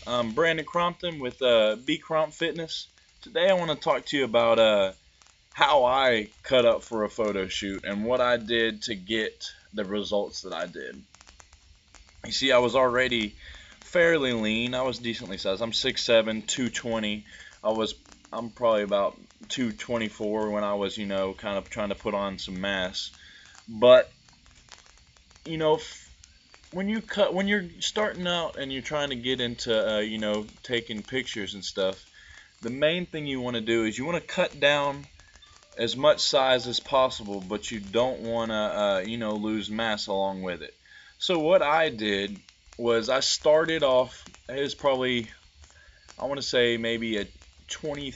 I'm Brandon Crompton with B Cromp Fitness. Today I want to talk to you about how I cut up for a photo shoot and what I did to get the results that I did. You see, I was already fairly lean. I was decently sized. I'm 6'7", 220. I was I'm probably about 224 when I was, kind of trying to put on some mass. But you know, when you're starting out and you're trying to get into taking pictures and stuff, the main thing you want to do is you want to cut down as much size as possible, but you don't want to lose mass along with it. So what I did was I started off, it was probably, I want to say, maybe a 20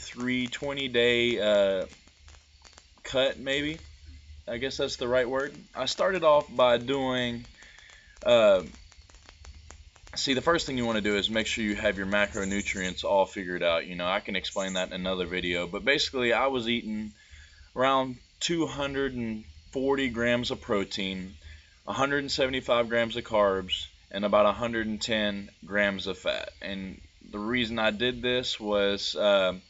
day cut, maybe. I guess that's the right word. I started off by doing uh, see, the first thing you want to do is make sure you have your macronutrients all figured out. I can explain that in another video, but basically I was eating around 240 grams of protein, 175 grams of carbs, and about 110 grams of fat. And the reason I did this was I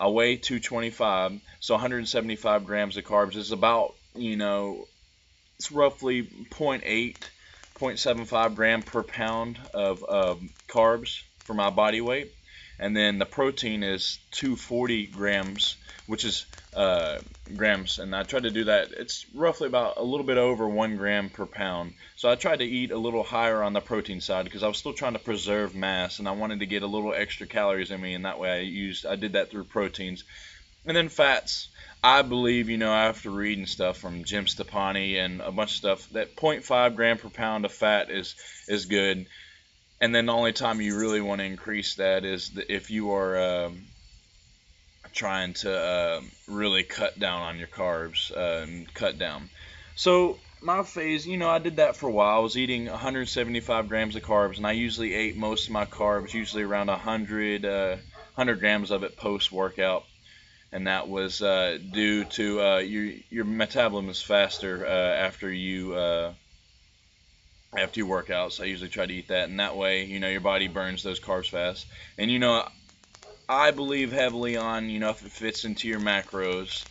weigh 225, so 175 grams of carbs is about, it's roughly point 0.8 0.75 gram per pound of carbs for my body weight, and then the protein is 240 grams, which is grams, and I tried to do that. It's roughly about a little bit over 1 gram per pound. So I tried to eat a little higher on the protein side because I was still trying to preserve mass, and I wanted to get a little extra calories in me, and that way I did that through proteins. And then fats, I believe, after reading stuff from Jim Stepani and a bunch of stuff, that 0.5 gram per pound of fat is good. And then the only time you really want to increase that is if you are trying to really cut down on your carbs and cut down. So my phase, I did that for a while. I was eating 175 grams of carbs, and I usually ate most of my carbs, usually around 100 grams of it post-workout. And that was due to your metabolism is faster after you work out. So I usually try to eat that, and that way, your body burns those carbs fast. And I believe heavily on, if it fits into your macros,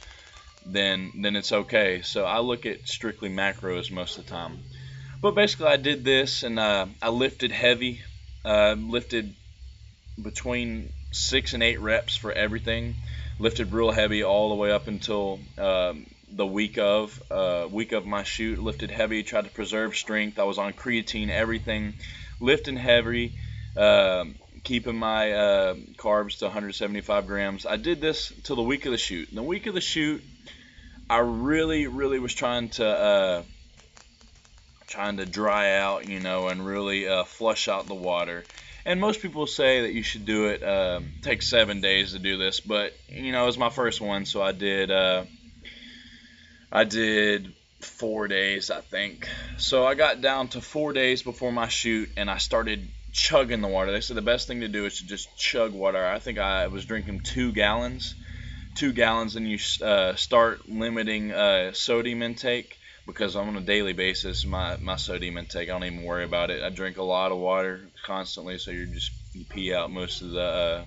then it's okay. So I look at strictly macros most of the time. But basically, I did this, and I lifted heavy, lifted between 6 and 8 reps for everything. Lifted real heavy all the way up until the week of my shoot. Lifted heavy, tried to preserve strength. I was on creatine, everything, lifting heavy, keeping my carbs to 175 grams. I did this till the week of the shoot. In the week of the shoot, I really was trying to dry out, and really flush out the water. And most people say that you should do it, take 7 days to do this, but it was my first one, so I did 4 days, I think. So I got down to 4 days before my shoot, and I started chugging the water. They said the best thing to do is to just chug water. I think I was drinking 2 gallons, and you start limiting sodium intake. Because on a daily basis, my sodium intake, I don't even worry about it. I drink a lot of water constantly, so you pee out most of the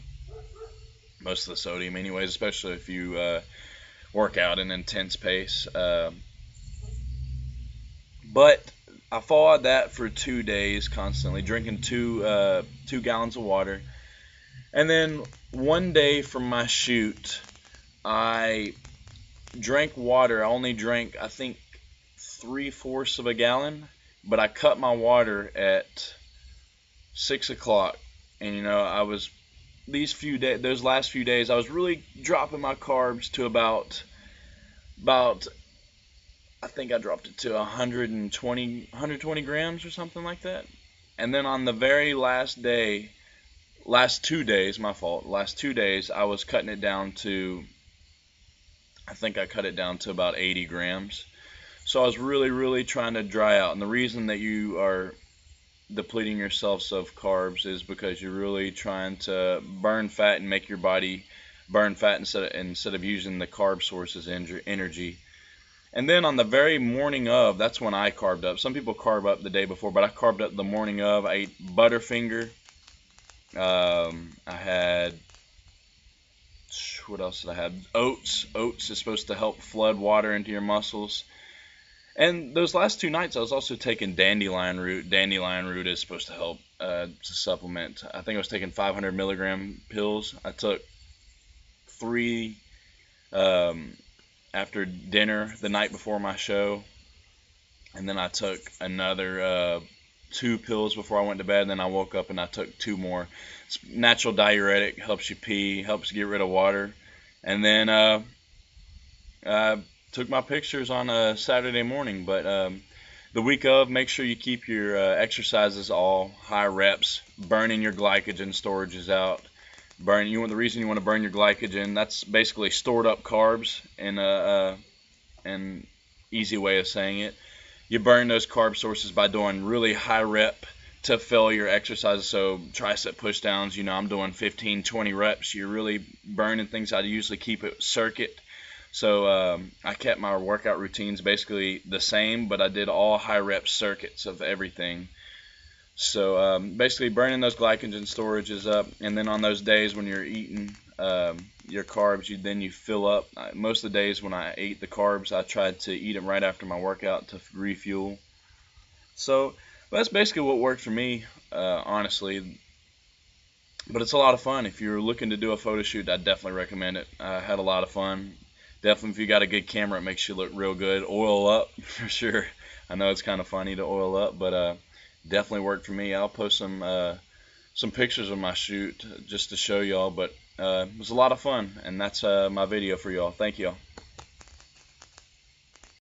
sodium, anyways. Especially if you work out at an intense pace. But I followed that for 2 days, constantly drinking 2 gallons of water, and then one day from my shoot, I drank water. I only drank, I think, 3/4 of a gallon, but I cut my water at 6 o'clock. And I was those last few days, I was really dropping my carbs to about I think I dropped it to 120 grams or something like that. And then on the very last 2 days, my fault, last 2 days, I was cutting it down to, I think I cut it down to about 80 grams. So I was really trying to dry out. And the reason that you are depleting yourselves of carbs is because you're really trying to burn fat and make your body burn fat instead of using the carb source as energy. And then on the very morning of, that's when I carved up. Some people carve up the day before, but I carved up the morning of. I ate Butterfinger, I had, what else did I have? Oats. Oats is supposed to help flood water into your muscles. And those last 2 nights, I was also taking dandelion root. Dandelion root is supposed to help to supplement. I think I was taking 500 milligram pills. I took 3 after dinner the night before my show, and then I took another 2 pills before I went to bed. And then I woke up and I took 2 more. It's natural diuretic, helps you pee, helps get rid of water. And then I took my pictures on a Saturday morning. But the week of, make sure you keep your exercises all high reps, burning your glycogen storages out. The reason you want to burn your glycogen, that's basically stored up carbs in an easy way of saying it. You burn those carb sources by doing really high rep to failure exercises. So tricep push downs, I'm doing 15, 20 reps. You're really burning things. I usually keep it circuit. So I kept my workout routines basically the same, but I did all high rep circuits of everything. So basically burning those glycogen storages up, and then on those days when you're eating your carbs, you fill up. Most of the days when I ate the carbs, I tried to eat them right after my workout to refuel. So that's basically what worked for me, honestly. But it's a lot of fun. If you're looking to do a photo shoot, I definitely recommend it. I had a lot of fun. Definitely, if you got a good camera, it makes you look real good. Oil up, for sure. I know it's kind of funny to oil up, but definitely worked for me. I'll post some pictures of my shoot just to show y'all, but it was a lot of fun, and that's my video for y'all. Thank y'all.